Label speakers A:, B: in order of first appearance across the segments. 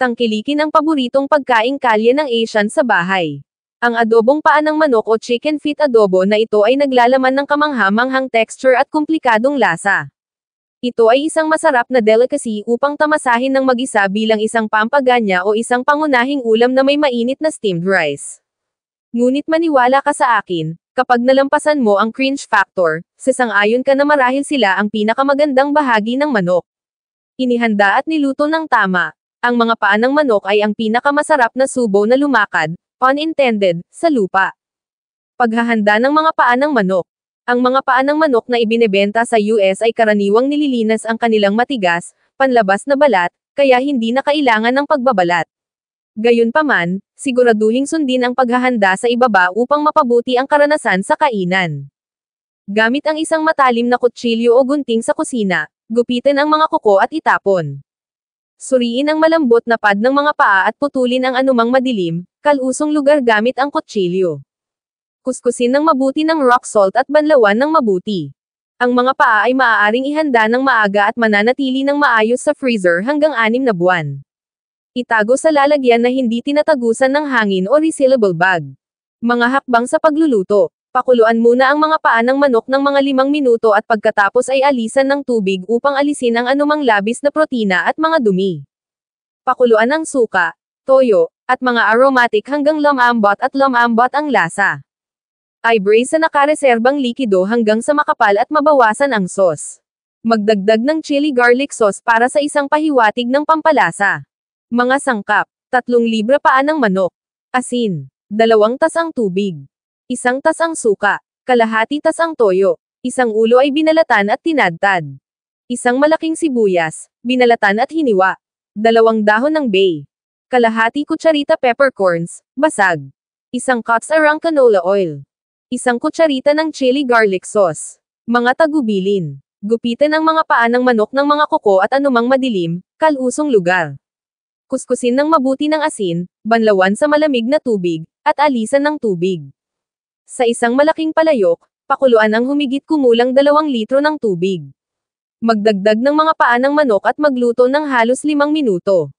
A: Tangkilikin ang paboritong pagkaing kalye ng Asian sa bahay. Ang adobong paa ng manok o chicken feet adobo na ito ay naglalaman ng kamangha-manghang texture at komplikadong lasa. Ito ay isang masarap na delicacy upang tamasahin ng mag-isa bilang isang pampaganya o isang pangunahing ulam na may mainit na steamed rice. Ngunit maniwala ka sa akin, kapag nalampasan mo ang cringe factor, sasang-ayon ka na marahil sila ang pinakamagandang bahagi ng manok. Inihanda at niluto ng tama. Ang mga paa ng manok ay ang pinakamasarap na subo na lumakad, pun intended, sa lupa. Paghahanda ng mga paa ng manok. Ang mga paa ng manok na ibinebenta sa US ay karaniwang nililinas ang kanilang matigas, panlabas na balat, kaya hindi na kailangan ng pagbabalat. Gayunpaman, siguraduhing sundin ang paghahanda sa ibaba upang mapabuti ang karanasan sa kainan. Gamit ang isang matalim na kutsilyo o gunting sa kusina, gupitin ang mga kuko at itapon. Suriin ang malambot na pad ng mga paa at putulin ang anumang madilim, kalusong lugar gamit ang kutsilyo. Kuskusin ng mabuti ng rock salt at banlawan ng mabuti. Ang mga paa ay maaaring ihanda ng maaga at mananatili ng maayos sa freezer hanggang 6 na buwan. Itago sa lalagyan na hindi tinatagusan ng hangin o resealable bag. Mga hakbang sa pagluluto. Pakuluan muna ang mga paa ng manok ng mga 5 minuto at pagkatapos ay alisan ng tubig upang alisin ang anumang labis na protina at mga dumi. Pakuluan ang suka, toyo, at mga aromatic hanggang lumambot ang lasa. I-braise sa nakareserbang likido hanggang sa makapal at mabawasan ang sauce. Magdagdag ng chili garlic sauce para sa isang pahiwatig ng pampalasa. Mga sangkap, 3 libra paa ng manok. Asin, 2 tasang tubig. 1 tasang suka, kalahati tasang toyo, 1 ulo ay binalatan at tinadtad. 1 malaking sibuyas, binalatan at hiniwa. 2 dahon ng bay. Kalahati kutsarita peppercorns, basag. 1 cups arang canola oil. 1 kutsarita ng chili garlic sauce. Mga tagubilin. Gupitin ang mga paa ng manok ng mga kuko at anumang madilim, kalusong lugar. Kuskusin ng mabuti ng asin, banlawan sa malamig na tubig, at alisan ng tubig. Sa isang malaking palayok, pakuluan ang humigit kumulang 2 litro ng tubig. Magdagdag ng mga paa ng manok at magluto ng halos 5 minuto.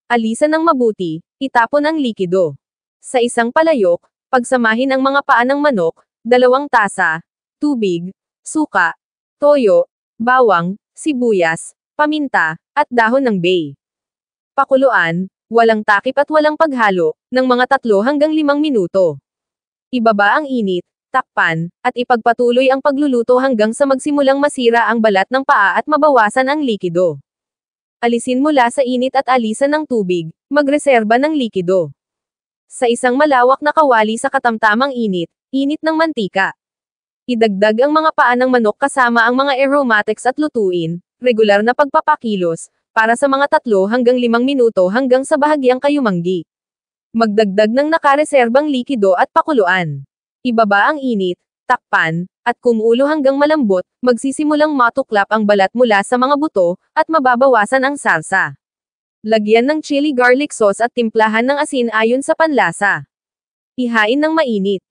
A: Alisan ng mabuti, itapon ang likido. Sa isang palayok, pagsamahin ang mga paa ng manok, 2 tasa, tubig, suka, toyo, bawang, sibuyas, paminta, at dahon ng bay. Pakuluan, walang takip at walang paghalo, ng mga 3 hanggang 5 minuto. Ibaba ang init, takpan, at ipagpatuloy ang pagluluto hanggang sa magsimulang masira ang balat ng paa at mabawasan ang likido. Alisin mula sa init at alisan ng tubig, magreserba ng likido. Sa isang malawak na kawali sa katamtamang init, init ng mantika. Idagdag ang mga paa ng manok kasama ang mga aromatics at lutuin, regular na pagpapakilos, para sa mga 3 hanggang 5 minuto hanggang sa bahagyang kayumanggi. Magdagdag ng nakareserbang likido at pakuluan. Ibaba ang init, takpan, at kumulo hanggang malambot, magsisimulang matuklap ang balat mula sa mga buto, at mababawasan ang salsa. Lagyan ng chili garlic sauce at timplahan ng asin ayon sa panlasa. Ihain ng mainit.